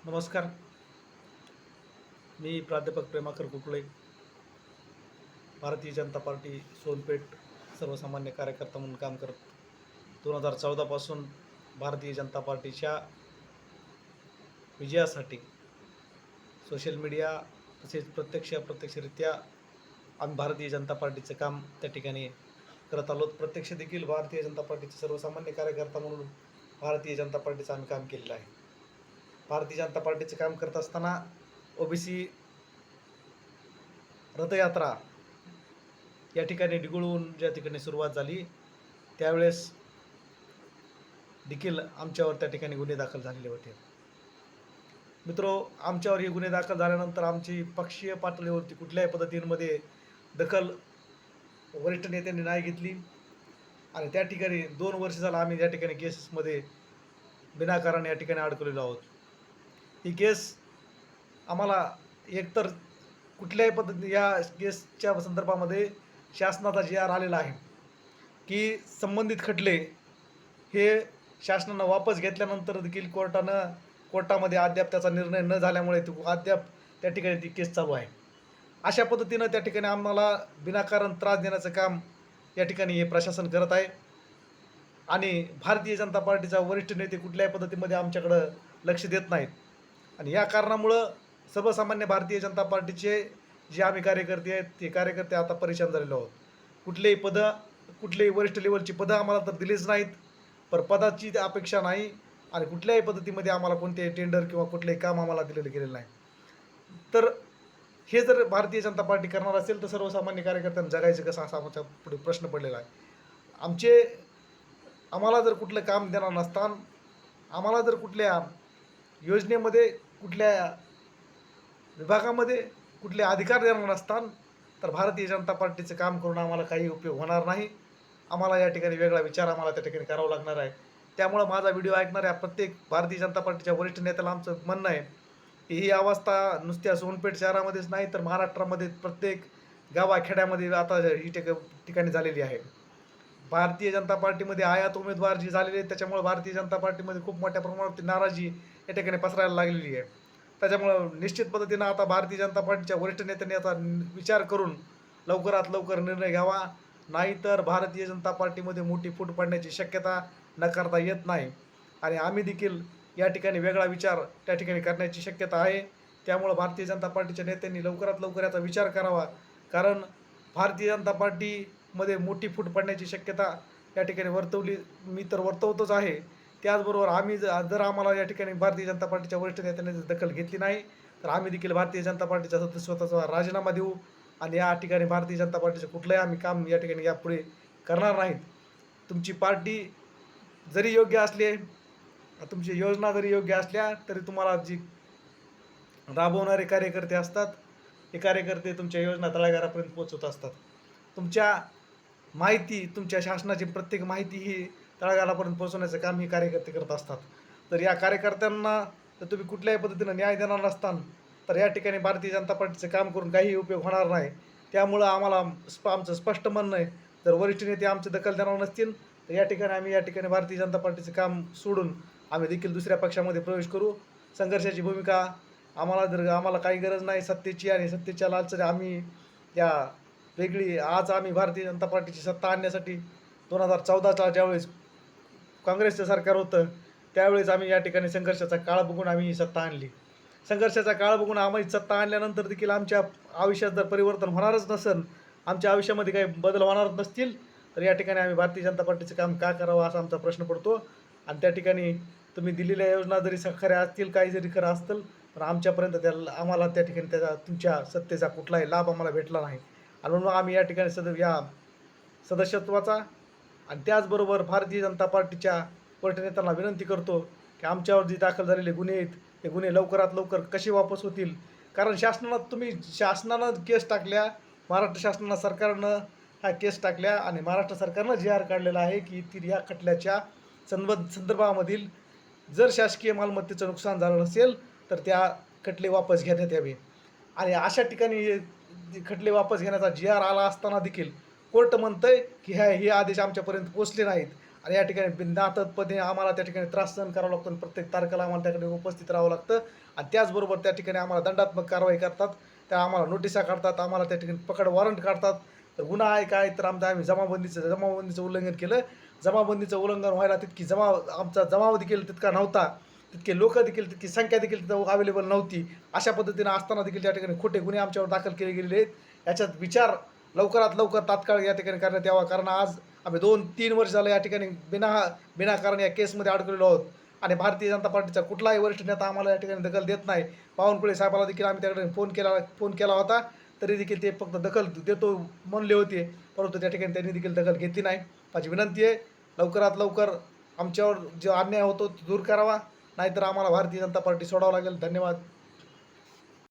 नमस्कार. मी प्राध्यापक प्रेमाकर कुकळे, भारतीय जनता पार्टी सोनपेठ सर्वसामान्य कार्यकर्ता म्हणून काम करत 2014 पासून भारतीय जनता पार्टीच्या विजयासाठी सोशल मीडिया तसेच अप्रत्यक्षरित्या आम्ही भारतीय जनता पार्टीचं काम त्या ठिकाणी करत आलो. प्रत्यक्ष देखील भारतीय जनता पार्टीचे सर्वसामान्य कार्यकर्ता म्हणून भारतीय जनता पार्टीचं आम्ही काम केलेलं आहे. भारतीय जनता पार्टीचं काम करत असताना ओबीसी रथयात्रा या ठिकाणी डिगुळून ज्या ठिकाणी सुरुवात झाली त्यावेळेस देखील आमच्यावर त्या ठिकाणी गुन्हे दाखल झालेले होते. आमच्यावर हे गुन्हे दाखल झाल्यानंतर आमची पक्षीय पातळीवरती कुठल्याही पद्धतीमध्ये दखल वरिष्ठ नेत्यांनी नाही घेतली आणि त्या ठिकाणी 2 वर्ष झालं आम्ही या ठिकाणी केसेसमध्ये विनाकारण या ठिकाणी अडकलेलो आहोत. ही केस आम्हाला एकतर कुठल्याही पद्धती या केसच्या संदर्भामध्ये शासनाचा जी-आर आलेला आहे की संबंधित खटले हे शासनानं वापस घेतल्यानंतर देखील कोर्टामध्ये अद्याप त्याचा निर्णय न झाल्यामुळे अद्याप त्या ठिकाणी ती केस चालू आहे. अशा पद्धतीनं त्या ठिकाणी आम्हाला विनाकारण त्रास देण्याचं काम या ठिकाणी हे प्रशासन करत आहे आणि भारतीय जनता पार्टीचा वरिष्ठ नेते कुठल्याही पद्धतीमध्ये आमच्याकडं लक्ष देत नाहीत आणि या कारणामुळं सर्वसामान्य भारतीय जनता पार्टीचे जे आम्ही कार्यकर्ते आहेत ते कार्यकर्ते आता परेशान झालेलो आहोत. कुठलेही वरिष्ठ लेवलची पदं आम्हाला तर दिलीच नाहीत, पण पदाची अपेक्षा नाही आणि कुठल्याही पद्धतीमध्ये आम्हाला कोणते टेंडर किंवा कुठलेही काम आम्हाला दिलेलं गेलेलं नाही. तर हे जर भारतीय जनता पार्टी करणार असेल तर सर्वसामान्य कार्यकर्त्यांना जगायचं कसं असा आमच्या पुढे प्रश्न पडलेला आहे. आम्हाला जर कुठलं काम देणार नसताना, आम्हाला जर कुठल्या योजनेमध्ये कुठल्या विभागामध्ये कुठले अधिकार देणार नसताना तर भारतीय जनता पार्टीचं काम करून आम्हाला काही उपयोग होणार नाही. आम्हाला या ठिकाणी वेगळा विचार आम्हाला त्या ठिकाणी करावा लागणार आहे. त्यामुळं माझा व्हिडिओ ऐकणाऱ्या प्रत्येक भारतीय जनता पार्टीच्या वरिष्ठ नेत्याला आमचं म्हणणं आहे की ही अवस्था नुसत्या सोनपेठ शहरामध्येच नाही तर महाराष्ट्रामध्ये प्रत्येक गावाखेड्यामध्ये आता ही ठिकाणी झालेली आहे. भारतीय जनता पार्टीमध्ये आयात उमेदवार जी झालेले आहेत त्याच्यामुळे भारतीय जनता पार्टीमध्ये खूप मोठ्या प्रमाणात नाराजी या ठिकाणी पसरायला लागलेली आहे. त्याच्यामुळं निश्चित पद्धतीनं आता भारतीय जनता पार्टीच्या वरिष्ठ नेत्यांनी आता विचार करून लवकरात लवकर निर्णय घ्यावा, नाहीतर भारतीय जनता पार्टीमध्ये मोठी फूट पडण्याची शक्यता नकारता येत नाही आणि आम्ही देखील या ठिकाणी वेगळा विचार त्या ठिकाणी करण्याची शक्यता आहे. त्यामुळं भारतीय जनता पार्टीच्या नेत्यांनी लवकरात लवकर याचा विचार करावा, कारण भारतीय जनता पार्टीमध्ये मोठी फूट पडण्याची शक्यता या ठिकाणी मी तर वर्तवतोच आहे. त्याचबरोबर जर आम्हाला या ठिकाणी भारतीय जनता पार्टीच्या वरिष्ठ नेत्यांनी दखल घेतली नाही तर आम्ही देखील भारतीय जनता पार्टीचा सदस्यत्वाचा राजीनामा देऊ आणि या ठिकाणी भारतीय जनता पार्टीचं कुठलंही आम्ही काम या ठिकाणी यापुढे करणार नाहीत. तुमची पार्टी जरी योग्य असली, तुमची योजना जरी योग्य असल्या तरी तुम्हाला जी राबवणारे कार्यकर्ते असतात हे कार्यकर्ते तुमच्या योजना तळागाळापर्यंत पोहोचवत असतात. तुमच्या शासनाची प्रत्येक माहिती ही तळागाळापर्यंत पोहोचवण्याचं काम हे कार्यकर्ते करत असतात. तर या कार्यकर्त्यांना जर तुम्ही कुठल्याही पद्धतीनं न्याय देणार नसताना तर या ठिकाणी भारतीय जनता पार्टीचं काम करून काही उपयोग होणार नाही. त्यामुळं आमचं स्पष्ट म्हणणं आहे, जर वरिष्ठ नेते आमची दखल देणार नसतील तर आम्ही या ठिकाणी भारतीय जनता पार्टीचं काम सोडून आम्ही देखील दुसऱ्या पक्षामध्ये प्रवेश करू. संघर्षाची भूमिका आम्हाला काही गरज नाही सत्तेची आणि सत्तेच्या लालच आम्ही आज आम्ही भारतीय जनता पार्टीची सत्ता आणण्यासाठी 2014चा ज्यावेळेस काँग्रेसचं सरकार होतं त्यावेळेस आम्ही या ठिकाणी संघर्षाचा काळ बघून आम्ही ही सत्ता आणली. संघर्षाचा काळ बघून आम्ही सत्ता आणल्यानंतर देखील आमच्या आयुष्यात जर परिवर्तन होणारच नसेल, आमच्या आयुष्यामध्ये काही बदल होणारच नसतील तर या ठिकाणी आम्ही भारतीय जनता पार्टीचं काम का करावं असा आमचा प्रश्न पडतो. आणि त्या ठिकाणी तुम्ही दिलेल्या योजना जरी खऱ्या असतील, काही जरी खरं असतील तर आमच्यापर्यंत आम्हाला त्या ठिकाणी तुमच्या सत्तेचा कुठलाही लाभ आम्हाला भेटला नाही आणि म्हणून आम्ही या ठिकाणी या सदस्यत्वाचा आणि त्याचबरोबर भारतीय जनता पार्टीच्या वरिष्ठ नेत्यांना विनंती करतो की आमच्यावर जी दाखल झालेले गुन्हे आहेत ते गुन्हे लवकरात लवकर कसे वापस होतील. कारण शासनानं केस टाकल्या, महाराष्ट्र सरकारनं ह्या केस टाकल्या आणि महाराष्ट्र सरकारनं जी-आर काढलेला आहे की या खटल्याच्या संदर्भामधील जर शासकीय मालमत्तेचं नुकसान झालं नसेल तर त्या खटले वापस घेण्यात यावे. आणि अशा ठिकाणी खटले वापस घेण्याचा जी-आर आला असताना देखील कोर्ट म्हणतंय की हे आदेश आमच्यापर्यंत पोचले नाहीत आणि या ठिकाणी बिनधास्तपणे आम्हाला त्या ठिकाणी त्रास सहन करावा लागतो आणि प्रत्येक तारखेला आम्हाला त्या ठिकाणी उपस्थित राहावं लागतं आणि त्याचबरोबर त्या ठिकाणी आम्हाला दंडात्मक कारवाई करतात. त्या आम्हाला नोटिसा काढतात, आम्हाला त्या ठिकाणी पकड वॉरंट काढतात. तर गुन्हा आहे काय, तर आम्ही जमाबंदीचं उल्लंघन केलं. जमाबंदीचं उल्लंघन व्हायला आमचा जमाव देखील तितका नव्हता. तितके लोकं देखील, तितकी संख्या देखील तिथं अवेलेबल नव्हती. अशा पद्धतीनं असताना देखील त्या ठिकाणी खोटे गुन्हे आमच्यावर दाखल केले गेलेले आहेत. याच्यात विचार लवकरात लवकर तात्काळ या ठिकाणी करण्यात यावा. कारण आज आम्ही 2-3 वर्ष झालं या ठिकाणी विनाकारण या केसमध्ये अडकलेलो आहोत आणि भारतीय जनता पार्टीचा कुठलाही वरिष्ठ नेता आम्हाला या ठिकाणी दखल देत नाही. बावनकुळे साहेबाला देखील आम्ही त्याकडे फोन केला होता. तरी देखील ते फक्त दखल देतो म्हणले होते, परंतु त्या ठिकाणी त्यांनी देखील दखल घेतली नाही. माझी विनंती आहे, लवकरात लवकर आमच्यावर जो अन्याय होतो तो दूर करावा, नाहीतर आम्हाला भारतीय जनता पार्टी सोडावं लागेल. धन्यवाद.